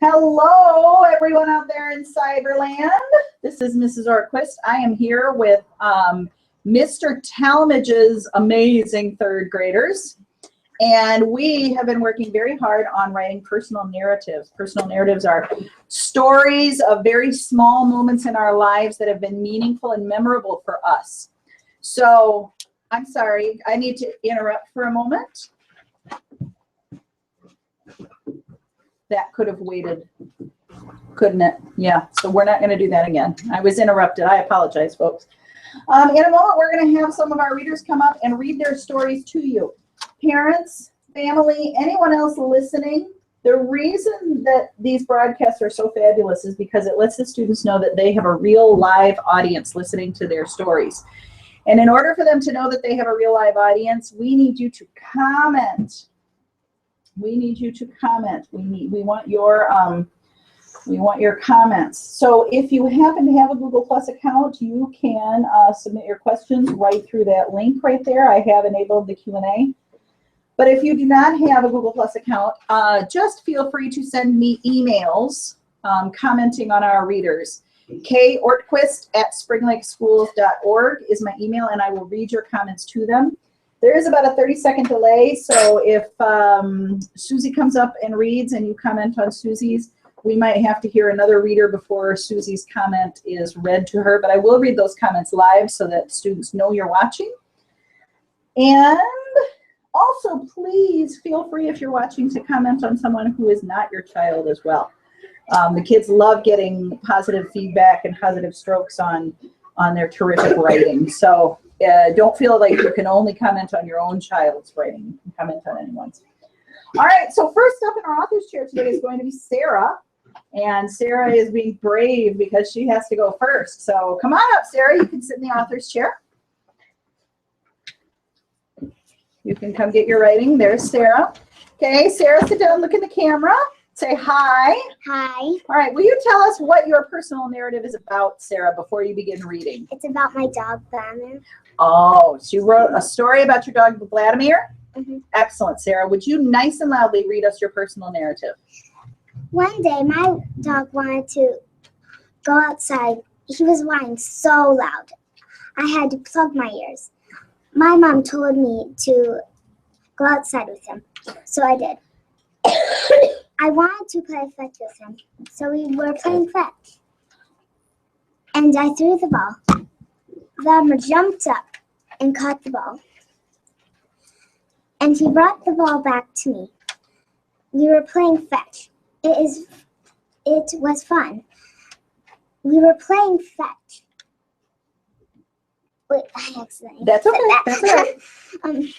Hello, everyone out there in Cyberland. This is Mrs. Orquist. I am here with Mr. Talmadge's amazing third graders. And we have been working very hard on writing personal narratives. Personal narratives are stories of very small moments in our lives that have been meaningful and memorable for us. So, I'm sorry, I need to interrupt for a moment. That could have waited, couldn't it? Yeah, so we're not going to do that again. I was interrupted. I apologize, folks. In a moment, we're going to have some of our readers come up and read their stories to you. Parents, family, anyone else listening, the reason that these broadcasts are so fabulous is because it lets the students know that they have a real live audience listening to their stories. And in order for them to know that they have a real live audience, we need you to comment. We need you to comment. We want your comments. So if you happen to have a Google Plus account, you can submit your questions right through that link right there. I have enabled the Q&A. But if you do not have a Google Plus account, just feel free to send me emails commenting on our readers. kortquist@springlakschools.org is my email, and I will read your comments to them. There is about a 30-second delay, so if Susie comes up and reads and you comment on Susie's, we might have to hear another reader before Susie's comment is read to her, but I will read those comments live so that students know you're watching. And also, please feel free, if you're watching, to comment on someone who is not your child as well. The kids love getting positive feedback and positive strokes on their terrific writing. So don't feel like you can only comment on your own child's writing. You can comment on anyone's. All right, so first up in our author's chair today is going to be Sarah. And Sarah is being brave because she has to go first. So come on up, Sarah. You can sit in the author's chair. You can come get your writing. There's Sarah. Okay, Sarah, sit down, look in the camera. Say hi. Hi. All right, will you tell us what your personal narrative is about, Sarah, before you begin reading? It's about my dog, Vladimir. Oh, so you wrote a story about your dog, Vladimir? Mm-hmm. Excellent, Sarah. Would you nice and loudly read us your personal narrative? One day, my dog wanted to go outside. He was whining so loud. I had to plug my ears. My mom told me to go outside with him, so I did. I wanted to play fetch with him, so we were playing fetch. And I threw the ball. Vladimir jumped up and caught the ball. And he brought the ball back to me. We were playing fetch. It was fun. We were playing fetch. Wait, I accidentally That's okay. said that. That's all right.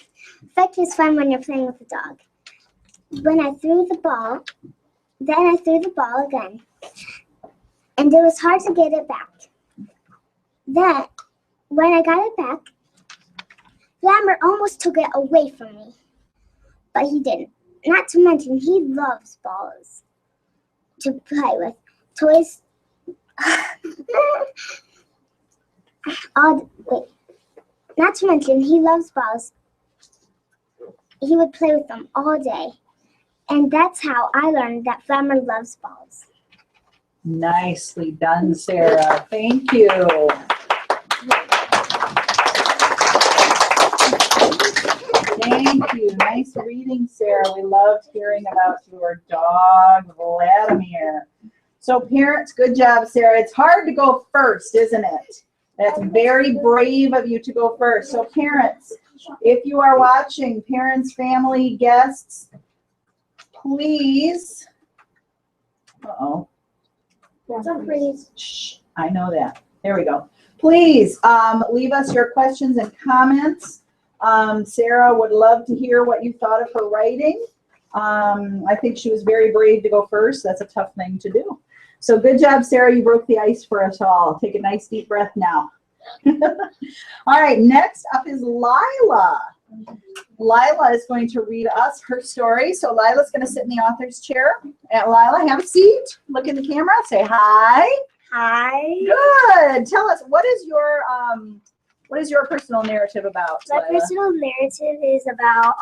Fetch is fun when you're playing with a dog. When I threw the ball, then I threw the ball again. And it was hard to get it back. Then, when I got it back, Vladimir almost took it away from me. But he didn't. Not to mention, he loves balls to play with. Toys. Not to mention, he loves balls. He would play with them all day. And that's how I learned that Vladimir loves balls. Nicely done, Sarah. Thank you. Thank you. Nice reading, Sarah. We loved hearing about your dog, Vladimir. So parents, good job, Sarah. It's hard to go first, isn't it? That's very brave of you to go first. So parents, if you are watching, parents, family, guests, please. Please. Shh, I know that. There we go. Please leave us your questions and comments. Sarah would love to hear what you thought of her writing. I think she was very brave to go first. That's a tough thing to do. So good job, Sarah. You broke the ice for us all. Take a nice deep breath now. All right, next up is Lila. Lila is going to read us her story. So Lila's going to sit in the author's chair. And Lila, have a seat. Look in the camera. Say hi. Hi. Good. Tell us, what is your personal narrative about, My Lila? personal narrative is about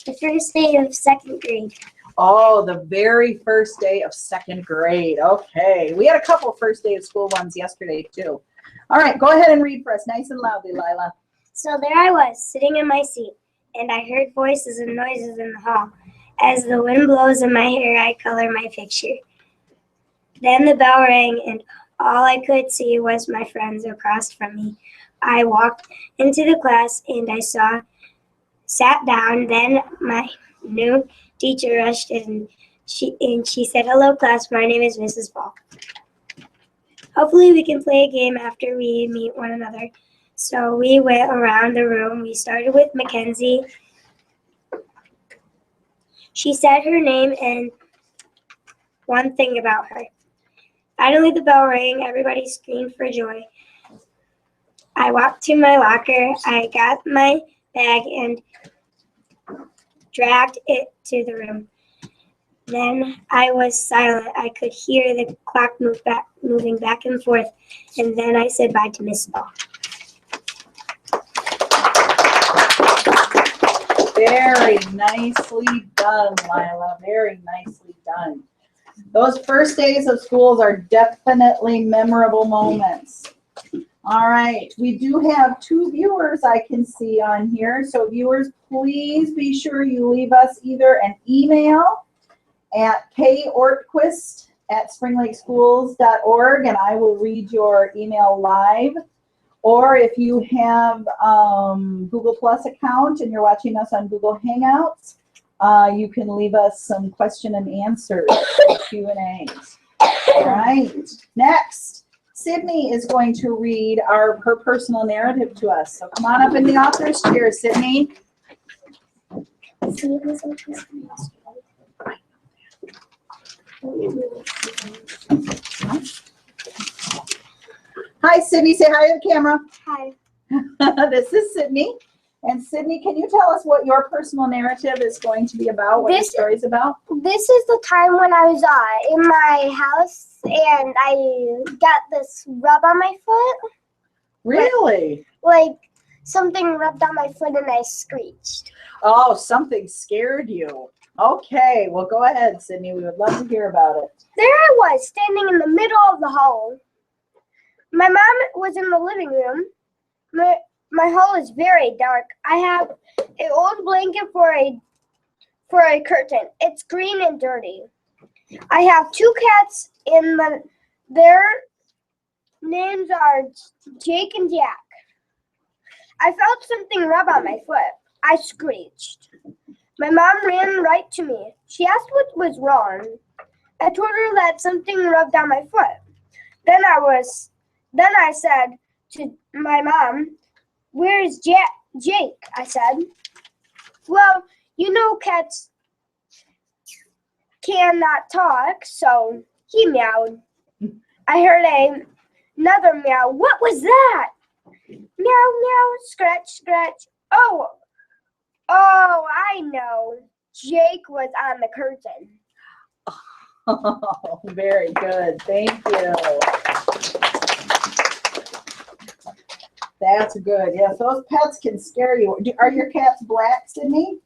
the first day of second grade Oh, the very first day of second grade. Okay. We had a couple first day of school ones yesterday, too. All right. Go ahead and read for us nice and loudly, Lila. So there I was, sitting in my seat, and I heard voices and noises in the hall. As the wind blows in my hair, I color my picture. Then the bell rang, and all I could see was my friends across from me. I walked into the class, and I sat down. Then my new teacher rushed in. She said, "Hello, class. My name is Mrs. Paul. Hopefully we can play a game after we meet one another." So we went around the room. We started with Mackenzie. She said her name and one thing about her. Finally, the bell rang. Everybody screamed for joy. I walked to my locker. I got my bag and dragged it to the room. Then I was silent. I could hear the clock moving back and forth. And then I said bye to Miss Paul. Very nicely done, Lila. Very nicely done. Those first days of schools are definitely memorable moments. All right. We do have 2 viewers I can see on here. So viewers, please be sure you leave us either an email at kortquist@springlakeschools.org, and I will read your email live. Or if you have Google Plus account and you're watching us on Google Hangouts, you can leave us some question and answers, Q&As. All right. Next, Sydney is going to read her personal narrative to us. So come on up in the author's chair, Sydney. Hi, Sydney. Say hi to the camera. Hi. This is Sydney. And Sydney, can you tell us what your personal narrative is going to be about, what your story is about? This is the time when I was in my house and I got this rub on my foot. Really? Like something rubbed on my foot and I screeched. Oh, something scared you. Okay, well, go ahead, Sydney. We would love to hear about it. There I was, standing in the middle of the hall. My mom was in the living room. My hall is very dark. I have an old blanket for a curtain. It's green and dirty. I have 2 cats their names are Jake and Jack. I felt something rub on my foot. I screeched. My mom ran right to me. She asked what was wrong. I told her that something rubbed on my foot. Then I said to my mom, "Where's Jake?" I said. "Well, you know cats cannot talk, so he meowed." I heard another meow. "What was that?" "Meow, meow, scratch, scratch." Oh, I know. Jake was on the curtain. Oh, very good. Thank you. That's good. Yes, those pets can scare you. Are your cats black, Sydney?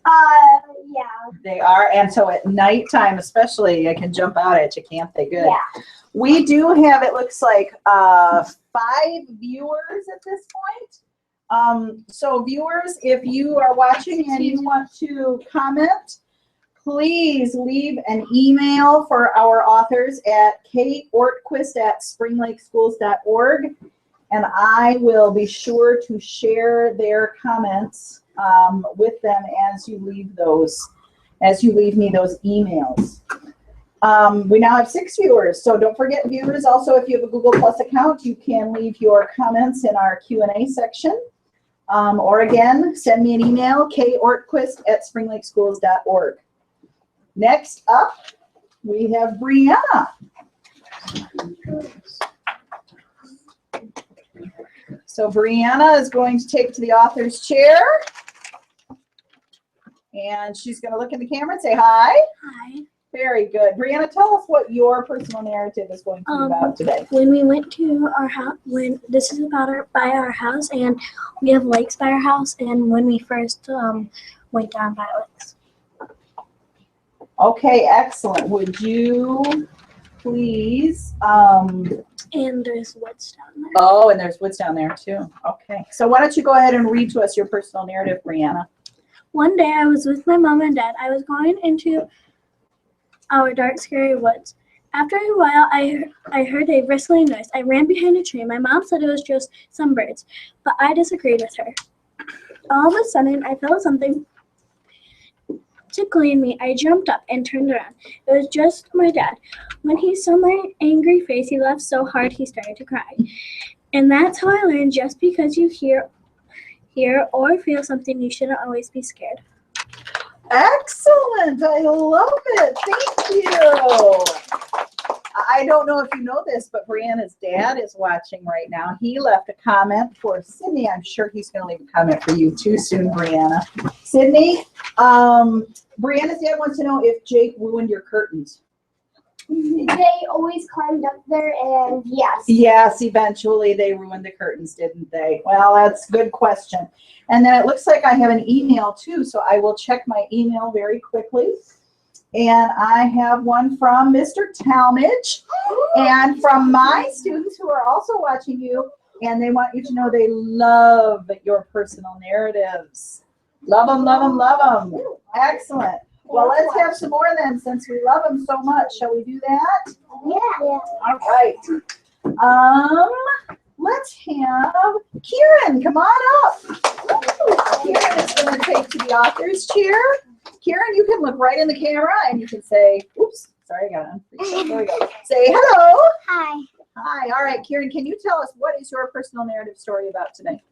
Yeah. They are, and so at nighttime especially, I can jump out at you, can't they? Good. Yeah. We do have, it looks like, 5 viewers at this point. So viewers, if you are watching and you want to comment, please leave an email for our authors at kateortquist@springlakeschools.org, and I will be sure to share their comments with them as you leave me those emails. We now have 6 viewers, so don't forget, viewers, also if you have a Google Plus account, you can leave your comments in our Q&A section. Or again, send me an email, kateortquist@springlakeschools.org. Next up, we have Brianna. So Brianna is going to take to the author's chair. And she's going to look in the camera and say hi. Hi. Very good. Brianna, tell us what your personal narrative is going to be about today. When we went to our house, this is about by our house, and we have lakes by our house, and when we first went down by lakes. Okay, excellent. Would you please, And there's woods down there. oh, and there's woods down there too. Okay. So why don't you go ahead and read to us your personal narrative, Brianna? One day I was with my mom and dad. I was going into our dark, scary woods. After a while, I heard a rustling noise. I ran behind a tree. My mom said it was just some birds, but I disagreed with her. All of a sudden, I felt something tickling me. I jumped up and turned around. It was just my dad. When he saw my angry face, he laughed so hard he started to cry. And that's how I learned just because you hear or feel something, you shouldn't always be scared. Excellent. I love it. Thank you. I don't know if you know this, but Brianna's dad is watching right now. He left a comment for Sydney. I'm sure he's going to leave a comment for you too soon, Brianna. Sydney, Brianna's dad wants to know if Jake ruined your curtains. They always climbed up there, and yes. Yes, eventually they ruined the curtains, didn't they? Well, that's a good question. And then it looks like I have an email too, so I will check my email very quickly. And I have one from Mr. Talmadge and from my students who are also watching you, and they want you to know they love your personal narratives. Love them, love them, love them. Excellent. Well, let's have some more then, since we love them so much. Shall we do that? Yeah. All right. Let's have Kieran come on up. Kieran is going to take to the author's chair. Kieran, you can look right in the camera and you can say, oops, sorry, I got on. There we go. Say hello. Hi. Hi. All right, Kieran, can you tell us what is your personal narrative story about today?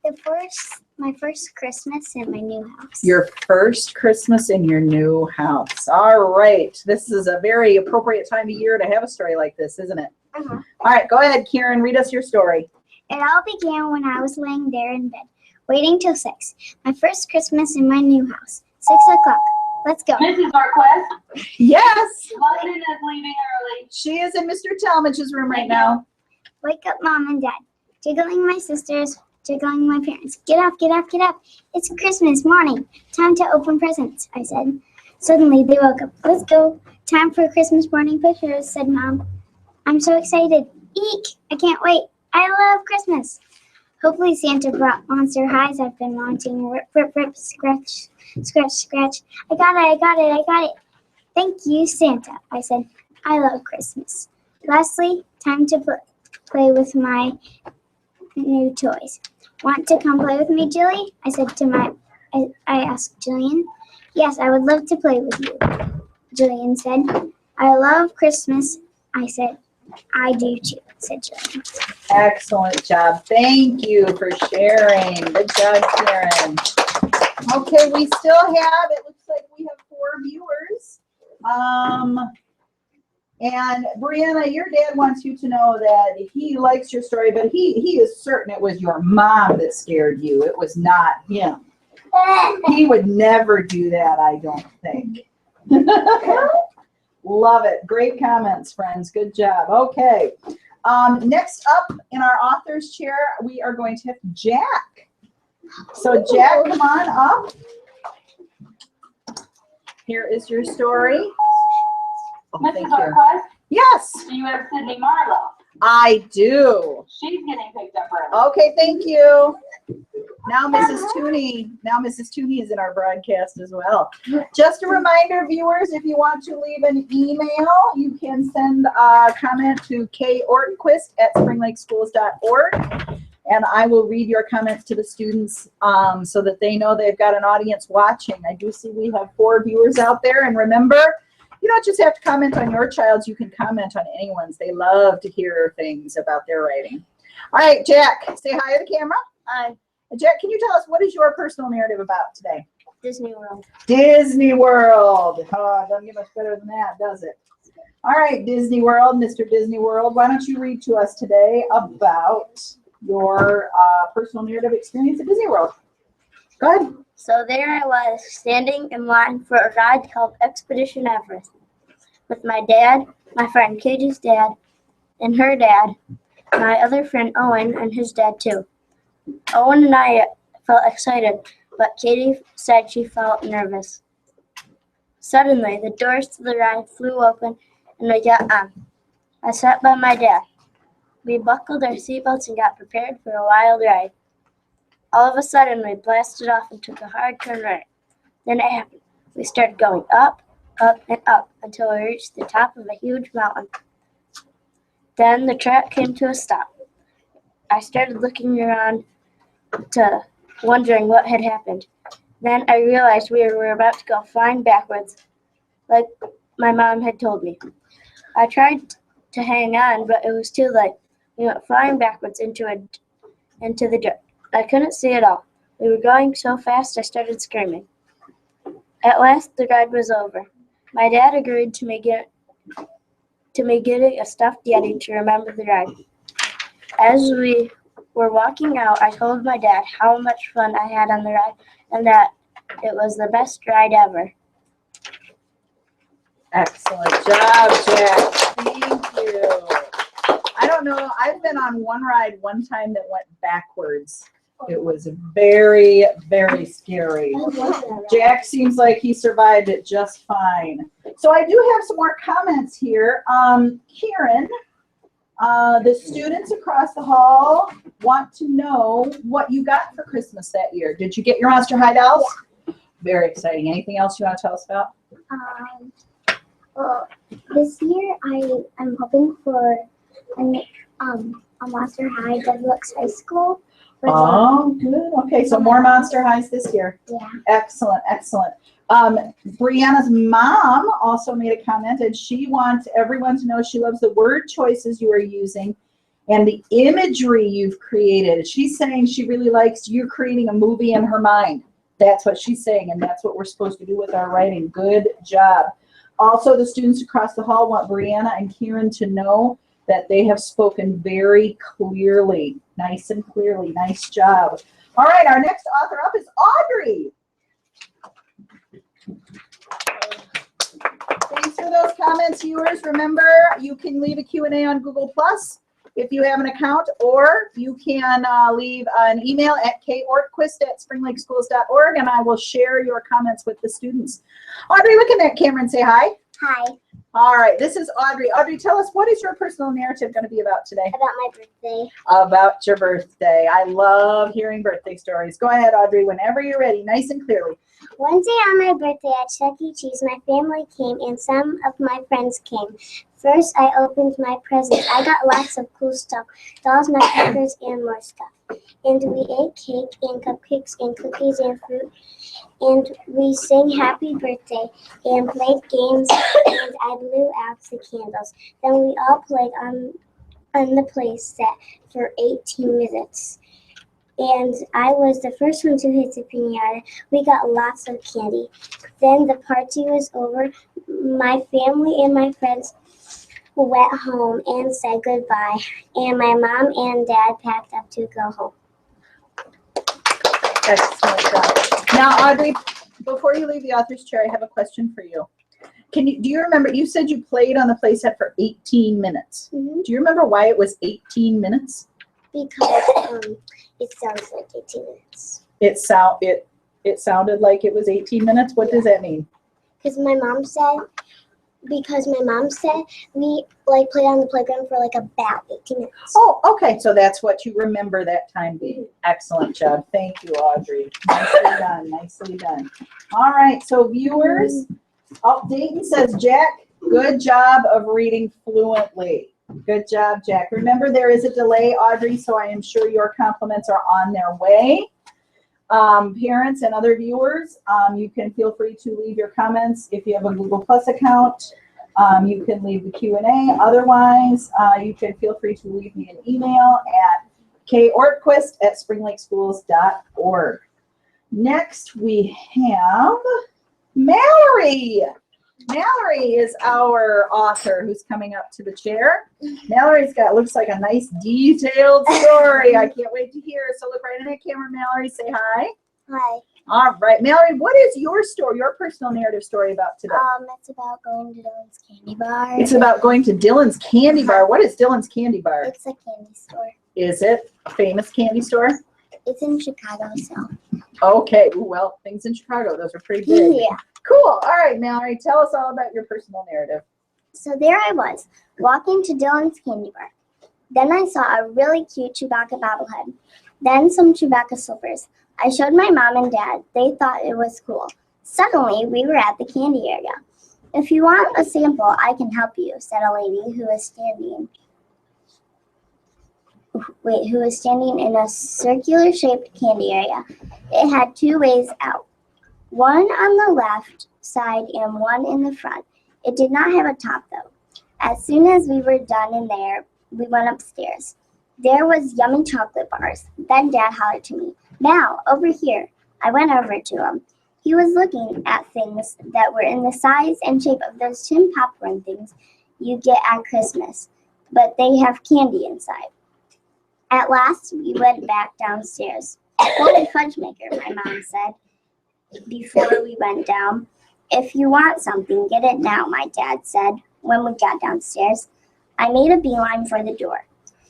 My first Christmas in my new house. Your first Christmas in your new house. All right. This is a very appropriate time of year to have a story like this, isn't it? Uh-huh. All right, go ahead, Kieran. Read us your story. It all began when I was laying there in bed, waiting till 6. My first Christmas in my new house. 6 o'clock. Let's go. Mrs. Marquez, Yes. London is leaving early. She is in Mr. Talmadge's room right now. Wake up, Mom and Dad. Jiggling my sisters, jiggling my parents. Get up, get up, get up. It's Christmas morning. Time to open presents, I said. Suddenly, they woke up. Let's go. Time for Christmas morning pictures, said Mom. I'm so excited. Eek! I can't wait. I love Christmas. Hopefully Santa brought Monster Highs I've been wanting. Rip, rip, rip, scratch, scratch, scratch. I got it, I got it, I got it. Thank you, Santa, I said. I love Christmas. Lastly, time to play with my new toys. Want to come play with me, Jilly? I said to I asked Jillian. Yes, I would love to play with you, Jillian said. I love Christmas, I said. I do too, said Jillian. Excellent job. Thank you for sharing. Good job, Karen. Okay, we still have, it looks like we have 4 viewers. And Brianna, your dad wants you to know that he likes your story, but he is certain it was your mom that scared you. It was not him. He would never do that, I don't think. Love it. Great comments, friends. Good job. Okay. Next up in our author's chair, we are going to have Jack. So Jack, come on up. Here is your story. Oh, Mrs. thank you. Marquez, Yes, do you have Sydney Marlowe? I do. She's getting picked up early. Okay, thank you. Now Mrs. Tooney is in our broadcast as well. Just a reminder, viewers, if you want to leave an email, you can send a comment to kortquist@springlakeschools.org, and I will read your comments to the students so that they know they've got an audience watching. I do see we have 4 viewers out there, and remember, you don't just have to comment on your child's, you can comment on anyone's. They love to hear things about their writing. All right, Jack, say hi to the camera. Hi. Jack, can you tell us what is your personal narrative about today? Disney World. Disney World. Oh, it doesn't get much better than that, does it? All right, Disney World, Mr. Disney World, why don't you read to us today about your personal narrative experience at Disney World? Go ahead. So there I was, standing in line for a ride called Expedition Everest with my dad, my friend Katie's dad, and her dad, my other friend Owen, and his dad too. Owen and I felt excited, but Katie said she felt nervous. Suddenly, the doors to the ride flew open and we got on. I sat by my dad. We buckled our seatbelts and got prepared for a wild ride. All of a sudden, we blasted off and took a hard turn right. Then it happened. We started going up, up, and up until we reached the top of a huge mountain. Then the track came to a stop. I started looking around wondering what had happened. Then I realized we were about to go flying backwards, like my mom had told me. I tried to hang on, but it was too late. We went flying backwards into the dirt. I couldn't see at all. We were going so fast I started screaming. At last the ride was over. My dad agreed to me getting a stuffed yeti to remember the ride. As we were walking out, I told my dad how much fun I had on the ride and that it was the best ride ever. Excellent job, Jack. Thank you. I don't know. I've been on one ride one time that went backwards. It was very, very scary. Jack seems like he survived it just fine. So I do have some more comments here. Karen, the students across the hall want to know what you got for Christmas that year. Did you get your Monster High dolls? Yeah. Very exciting. Anything else you want to tell us about? Well, this year I'm hoping for a Monster High Deluxe High School. Oh, good. Okay, so more Monster Highs this year. Yeah. Excellent, excellent. Brianna's mom also made a comment, and she wants everyone to know she loves the word choices you are using and the imagery you've created. She's saying she really likes you creating a movie in her mind. That's what she's saying, and that's what we're supposed to do with our writing. Good job. Also, the students across the hall want Brianna and Kieran to know that they have spoken very clearly, nice and clearly. Nice job. All right, our next author up is Audrey. Thanks for those comments, viewers. Remember, you can leave a Q&A on Google+ if you have an account, or you can leave an email at kortquist@springlakeschools.org, and I will share your comments with the students. Audrey, look in that camera and say hi. Hi. All right, this is Audrey. Audrey, tell us, what is your personal narrative going to be about today? About my birthday. About your birthday. I love hearing birthday stories. Go ahead, Audrey, whenever you're ready, nice and clearly. One day on my birthday at Chuck E. Cheese, my family came and some of my friends came. First, I opened my presents. I got lots of cool stuff, dolls, nutcrackers, and more stuff. And we ate cake and cupcakes and cookies and fruit. And we sang happy birthday and played games, and I blew out the candles. Then we all played on the play set for 18 minutes. And I was the first one to hit the piñata. We got lots of candy. Then the party was over. My family and my friends went home and said goodbye. And my mom and dad packed up to go home. Excellent job. Now, Audrey, before you leave the author's chair, I have a question for you. Do you remember, you said you played on the playset for 18 minutes. Mm-hmm. Do you remember why it was 18 minutes? Because it sounds like 18 minutes. It sounded like it was 18 minutes? What does that mean? Because my mom said we played on the playground for about 18 minutes. Oh, okay. So that's what you remember that time being. Excellent job. Thank you, Audrey. Nicely done. Nicely done. All right. So viewers, Dayton says, Jack, good job of reading fluently. Good job, Jack. Remember, there is a delay, Audrey, so I am sure your compliments are on their way. Parents and other viewers, you can feel free to leave your comments. If you have a Google Plus account, you can leave the Q&A. Otherwise, you can feel free to leave me an email at kortquist@springlakeschools.org. Next, we have Mallory. Mallory is our author who's coming up to the chair. Mallory's looks like a nice detailed story. I can't wait to hear. So look right in that camera, Mallory. Say hi. Hi. All right, Mallory, what is your story, your personal narrative story about today? It's about going to Dylan's Candy Bar. It's about going to Dylan's Candy Bar. What is Dylan's Candy Bar? It's a candy store. Is it a famous candy store? It's in Chicago, so. Okay, well, things in Chicago, those are pretty big. Yeah. Cool. All right, Mallory, tell us all about your personal narrative. So there I was, walking to Dylan's candy bar. Then I saw a really cute Chewbacca bobblehead. Then some Chewbacca slippers. I showed my mom and dad. They thought it was cool. Suddenly, we were at the candy area. If you want a sample, I can help you, said a lady who was standing in a circular-shaped candy area. It had two ways out, one on the left side and one in the front. It did not have a top, though. As soon as we were done in there, we went upstairs. There was yummy chocolate bars. Then Dad hollered to me, "Mal, over here." I went over to him. He was looking at things that were in the size and shape of those tin popcorn things you get at Christmas, but they have candy inside. At last, we went back downstairs. "Holy fudge maker," my mom said before we went down. "If you want something, get it now," my dad said when we got downstairs. I made a beeline for the door.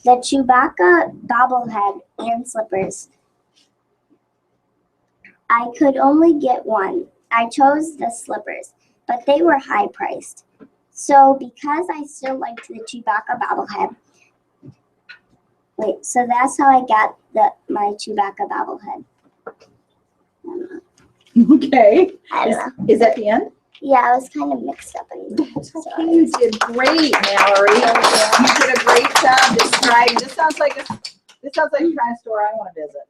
The Chewbacca bobblehead and slippers. I could only get one. I chose the slippers, but they were high priced. So because I still liked the Chewbacca bobblehead, so that's how I got my Chewbacca bobblehead. Okay. I don't know. Is that the end? Yeah, I was kind of mixed up. Okay, you did great, Mallory. You did a great job describing. This sounds like the kind of store I want to visit.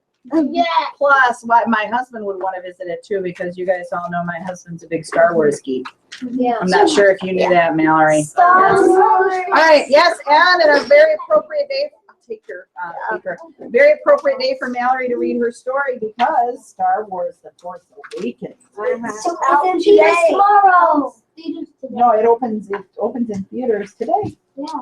Yeah. Plus, my husband would want to visit it too, because you guys all know my husband's a big Star Wars geek. Yeah. I'm not sure if you knew that, Mallory. Star Yes. Wars. All right, yes, and a very appropriate day. Take your paper. Very appropriate day for Mallory to read her story, because Star Wars: The Force Awakens. Tomorrow. No, it opens in theaters today. Yeah.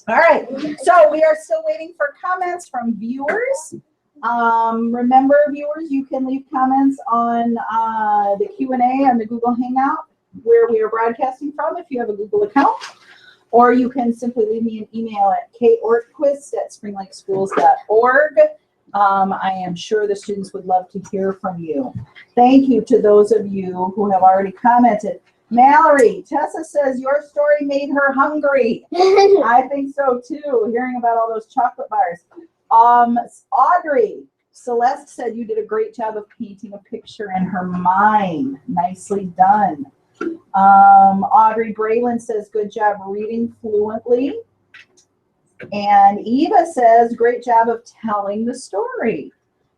All right, so we are still waiting for comments from viewers. Remember, viewers, you can leave comments on the Q&A on the Google Hangout where we are broadcasting from if you have a Google account, or you can simply leave me an email at kortquist@springlakeschools.org. I am sure the students would love to hear from you. Thank you to those of you who have already commented. Mallory, Tessa says your story made her hungry. I think so too, hearing about all those chocolate bars. Audrey, Celeste said you did a great job of painting a picture in her mind. Nicely done. Audrey Braylon says good job reading fluently. And Eva says great job of telling the story.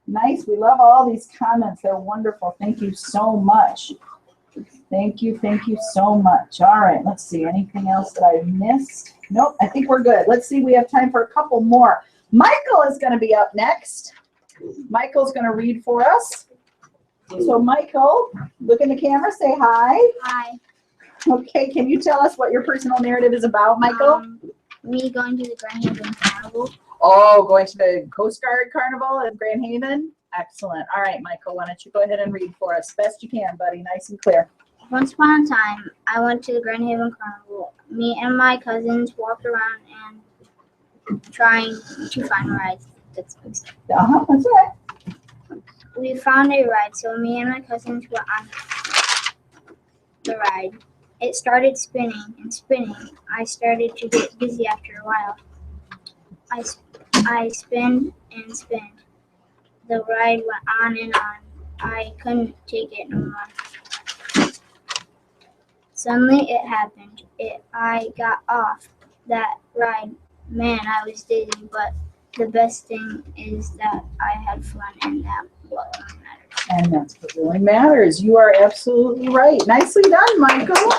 Nice. We love all these comments. They're wonderful. Thank you so much. Thank you so much. All right, let's see. Anything else that I missed? Nope, I think we're good. Let's see. We have time for a couple more. Michael is going to be up next. Michael's going to read for us. So Michael, look in the camera, say hi. Hi. Okay, can you tell us what your personal narrative is about, Michael? Me going to the Grand Haven Carnival. Oh, going to the Coast Guard Carnival in Grand Haven? Excellent. All right, Michael, why don't you go ahead and read for us? Best you can, buddy. Nice and clear. Once upon a time, I went to the Grand Haven Carnival. Me and my cousins walked around and trying to find rides. That's That's all right. We found a ride, so me and my cousins were on the ride. It started spinning and spinning. I started to get dizzy after a while. I spinned and spinned. The ride went on and on. I couldn't take it no more. Suddenly it happened. I got off that ride. Man, I was dizzy, but the best thing is that I had fun, and that what really matters. And that's what really matters. You are absolutely right. Nicely done, Michael.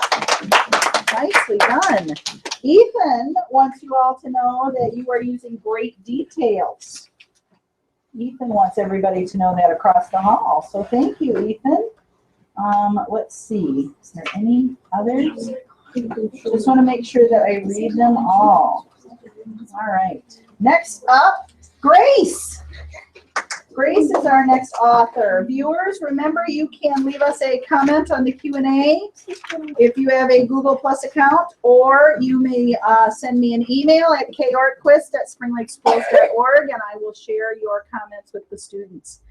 Nicely done. Ethan wants you all to know that you are using great details. Ethan wants everybody to know that across the hall. So thank you, Ethan. Let's see. Is there any others? Just want to make sure that I read them all. All right. Next up, Grace. Grace is our next author. Viewers, remember you can leave us a comment on the Q&A if you have a Google Plus account, or you may send me an email at kortquist@springlakeschools.org, and I will share your comments with the students.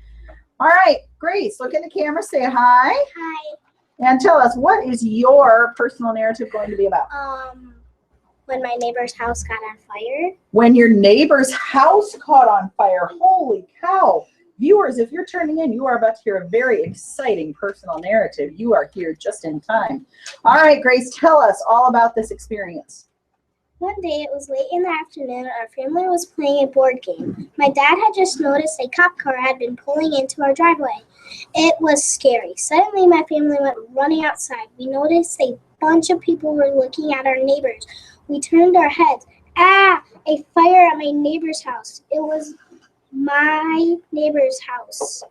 All right, Grace, look in the camera, say hi. Hi. And tell us, what is your personal narrative going to be about? When my neighbor's house got on fire. When your neighbor's house caught on fire. Holy cow. Viewers, if you're turning in, you are about to hear a very exciting personal narrative. You are here just in time. All right, Grace, tell us all about this experience. One day, it was late in the afternoon, our family was playing a board game. My dad had just noticed a cop car had been pulling into our driveway. It was scary. Suddenly, my family went running outside. We noticed a bunch of people were looking at our neighbors. We turned our heads. Ah, a fire at my neighbor's house. It was my neighbor's house.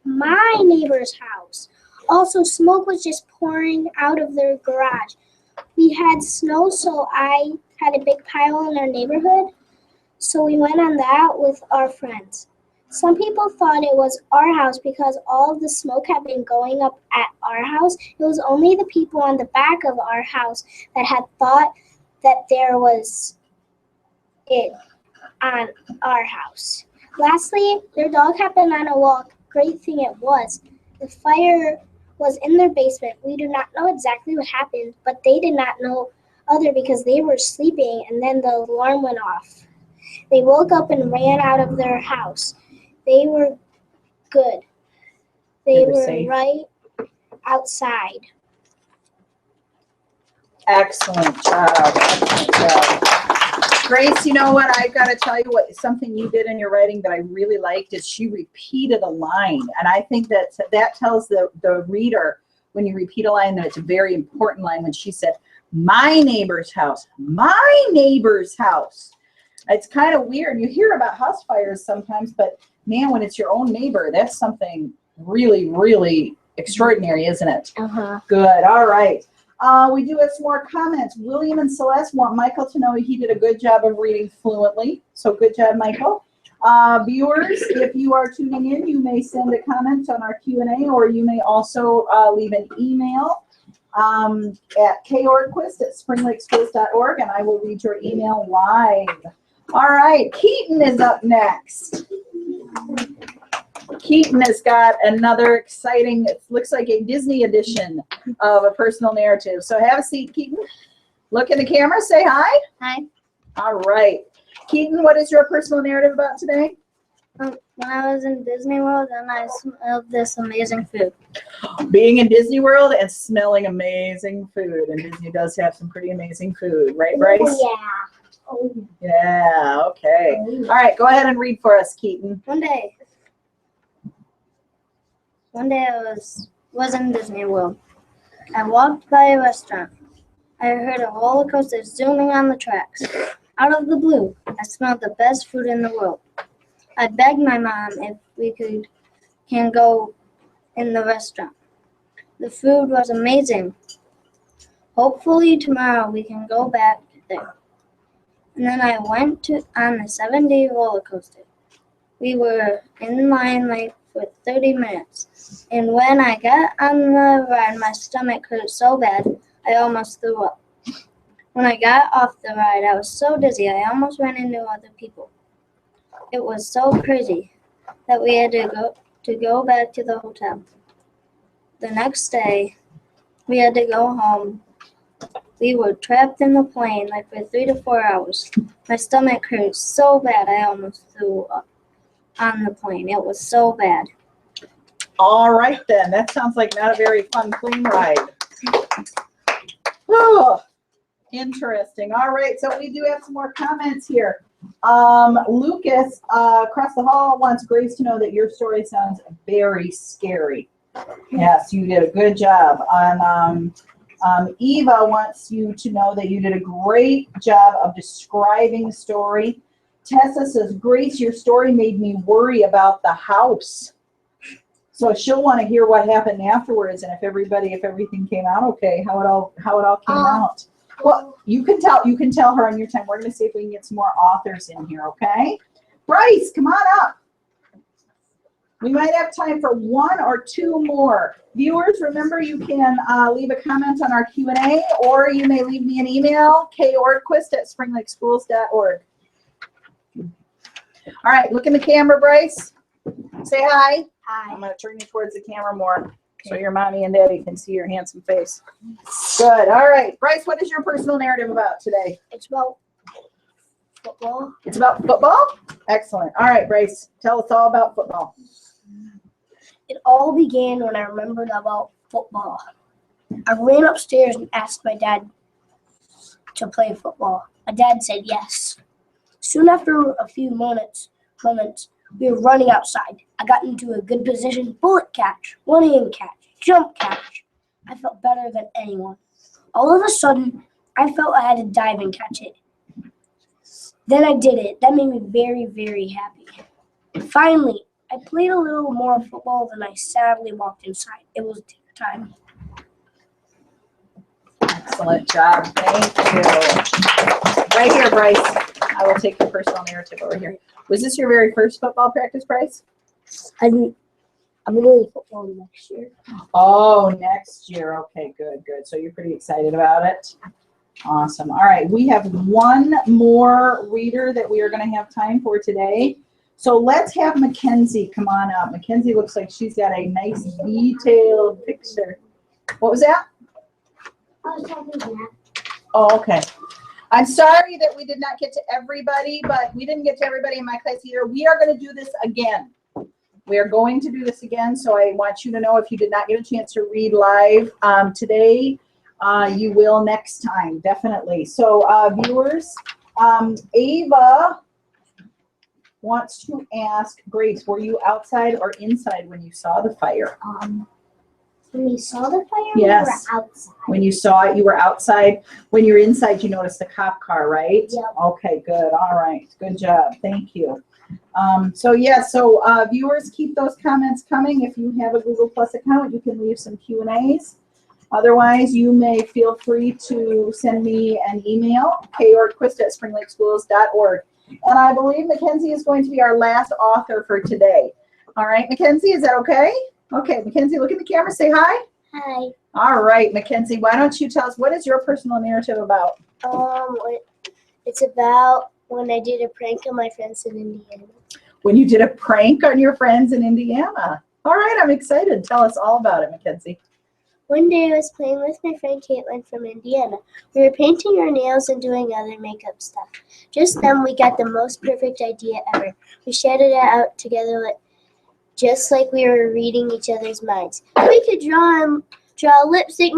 My neighbor's house. Also, smoke was just pouring out of their garage. We had snow, so I had a big pile in our neighborhood, so we went on that with our friends. Some people thought it was our house because all of the smoke had been going up at our house. It was only the people on the back of our house that had thought that there was it on our house. Lastly, their dog had been on a walk. Great thing it was. The fire was in their basement. We do not know exactly what happened, but they did not know other because they were sleeping, and then the alarm went off. They woke up and ran out of their house. They were good. They were safe. right outside. Excellent job. Excellent job. Grace, you know what? I've got to tell you what something you did in your writing that I really liked is she repeated a line. And I think that tells the reader when you repeat a line that it's a very important line when she said, my neighbor's house, my neighbor's house. It's kind of weird. You hear about house fires sometimes, but man, when it's your own neighbor, that's something really, really extraordinary, isn't it? Uh-huh. Good. All right. We do have some more comments. William and Celeste want Michael to know he did a good job of reading fluently. So good job, Michael. Viewers, if you are tuning in, you may send a comment on our Q&A, or you may also leave an email at korquist@springlakesschools.org, and I will read your email live. All right, Keaton is up next. Keaton has got another exciting, it looks like a Disney edition of a personal narrative. So have a seat, Keaton. Look in the camera, say hi. Hi. All right. Keaton, what is your personal narrative about today? When I was in Disney World and I smelled this amazing food. Being in Disney World and smelling amazing food. And Disney does have some pretty amazing food, right, Bryce? Oh, Yeah, okay. All right, go ahead and read for us, Keaton. One day I was in Disney World. I walked by a restaurant. I heard a roller coaster zooming on the tracks. Out of the blue, I smelled the best food in the world. I begged my mom if we can go in the restaurant. The food was amazing. Hopefully tomorrow we can go back there. And then I went on the 7-day roller coaster. We were in line for 30 minutes. And when I got on the ride, my stomach hurt so bad, I almost threw up. When I got off the ride, I was so dizzy, I almost ran into other people. It was so crazy that we had to go back to the hotel. The next day, we had to go home. We were trapped in the plane for 3 to 4 hours. My stomach hurt so bad, I almost threw up on the plane. It was so bad. All right, then. That sounds like not a very fun plane ride. Oh, interesting. All right, so we do have some more comments here. Lucas across the hall wants Grace to know that your story sounds very scary. Yes, you did a good job. Eva wants you to know that you did a great job of describing the story. Tessa says, Grace, your story made me worry about the house. So she'll want to hear what happened afterwards, and if everything came out okay, how it all came out. Well, you can tell her on your time. We're going to see if we can get some more authors in here, okay? Bryce, come on up. We might have time for 1 or 2 more. Viewers, remember you can leave a comment on our Q&A, or you may leave me an email, korquist@springlakesschools.org. All right, look in the camera, Bryce. Say hi. Hi. I'm going to turn you towards the camera more. so your mommy and daddy can see your handsome face. Good. All right. Bryce, what is your personal narrative about today? It's about football. It's about football? Excellent. All right, Bryce, tell us all about football. It all began when I remembered about football. I ran upstairs and asked my dad to play football. My dad said yes. Soon after a few moments, we were running outside. I got into a good position, bullet catch, one-hand catch, jump catch. I felt better than anyone. All of a sudden, I felt I had to dive and catch it. Then I did it. That made me very, very happy. Finally, I played a little more football than I sadly walked inside. It was dinner time. Excellent job. Thank you. Right here, Bryce. I will take the personal narrative over here. Was this your very first football practice, Bryce? I'm going to football next year. Oh, next year. Okay, good. So you're pretty excited about it? Awesome. All right, we have one more reader that we are going to have time for today. So let's have Mackenzie come on up. Mackenzie looks like she's got a nice detailed picture. What was that? I was talking to that. Oh, okay. I'm sorry that we did not get to everybody, but we didn't get to everybody in my class either. We are going to do this again. We are going to do this again, so I want you to know if you did not get a chance to read live today, you will next time, definitely. So viewers, Ava wants to ask Grace, were you outside or inside when you saw the fire? When we saw the fire, Yes. we were outside. When you saw it, you were outside. When you're inside, you noticed the cop car, right? Yep. Okay, good. All right. Good job. Thank you. So viewers, keep those comments coming. If you have a Google Plus account, you can leave some Q&As. Otherwise, you may feel free to send me an email, korquist@springlakeschools.org. And I believe Mackenzie is going to be our last author for today. All right, Mackenzie, is that okay? Okay, Mackenzie, look at the camera, say hi. Hi. All right, Mackenzie, why don't you tell us, what is your personal narrative about? It's about when I did a prank on my friends in Indiana. When you did a prank on your friends in Indiana. All right, I'm excited. Tell us all about it, Mackenzie. One day I was playing with my friend Caitlin from Indiana. We were painting our nails and doing other makeup stuff. Just then we got the most perfect idea ever. We shouted it out together just like we were reading each other's minds. We could draw lipstick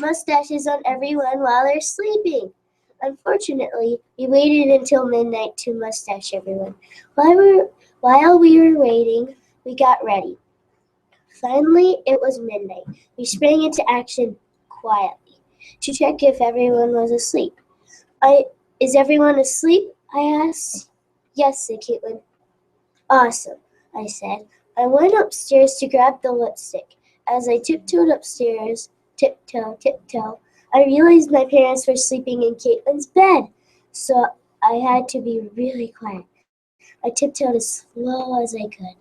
mustaches on everyone while they're sleeping. Unfortunately, we waited until midnight to mustache everyone. While we were waiting, we got ready. Finally, it was midnight. We sprang into action quietly to check if everyone was asleep. Is everyone asleep? I asked. Yes, said Caitlin. Awesome, I said. I went upstairs to grab the lipstick. As I tiptoed upstairs, tiptoe, I realized my parents were sleeping in Caitlin's bed, so I had to be really quiet. I tiptoed as slow as I could.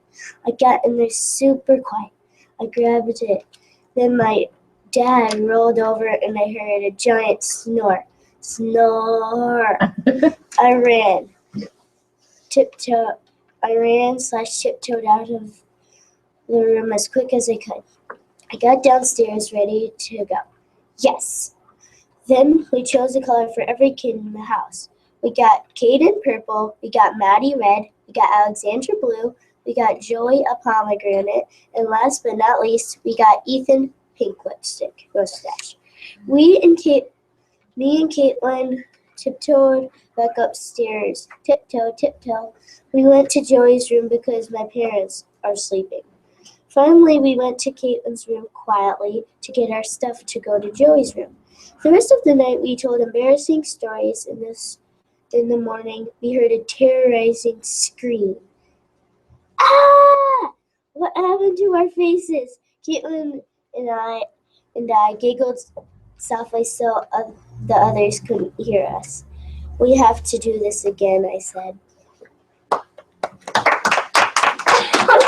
I got in there super quiet. I grabbed it. Then my dad rolled over and I heard a giant snore. Snore. I ran. Tiptoed out of the room as quick as I could. I got downstairs ready to go. Yes. Then we chose a color for every kid in the house. We got Caden purple, we got Maddie red, we got Alexandra blue, we got Joey a pomegranate, and last but not least, we got Ethan pink lipstick mustache. Me and Caitlin tiptoed back upstairs. Tiptoe. We went to Joey's room because my parents are sleeping. Finally, we went to Caitlin's room quietly to get our stuff to go to Joey's room. The rest of the night, we told embarrassing stories. In the morning, we heard a terrorizing scream. Ah! What happened to our faces? Caitlin and I giggled softly so the others couldn't hear us. We have to do this again, I said.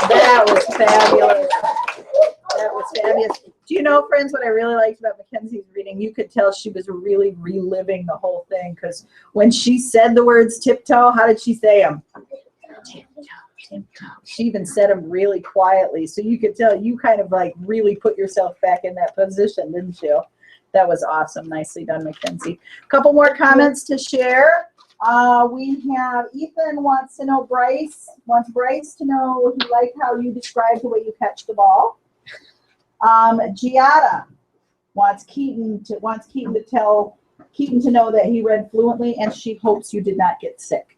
That was fabulous. That was fabulous. Do you know, friends, what I really liked about Mackenzie's reading? You could tell she was really reliving the whole thing, because when she said the words tiptoe, how did she say them? Tiptoe, She even said them really quietly, so you could tell you kind of like really put yourself back in that position, didn't you? That was awesome. Nicely done, Mackenzie. A couple more comments to share. We have Ethan wants Bryce to know he liked how you described the way you catch the ball. Giada wants Keaton to know that he read fluently, and she hopes you did not get sick.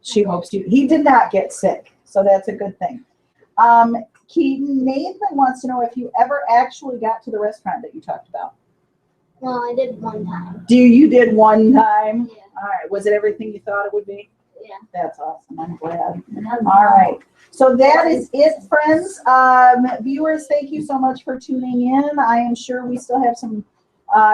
He did not get sick, so that's a good thing. Nathan wants to know if you ever actually got to the restaurant that you talked about. Well, I did one time. You did one time? Yeah. All right. Was it everything you thought it would be? Yeah. That's awesome. I'm glad. All right. So that is it, friends. Viewers, thank you so much for tuning in. I am sure we still have some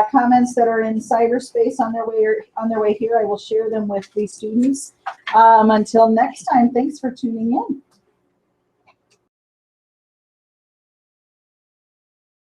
comments that are in cyberspace on their way here. I will share them with the students. Until next time, thanks for tuning in.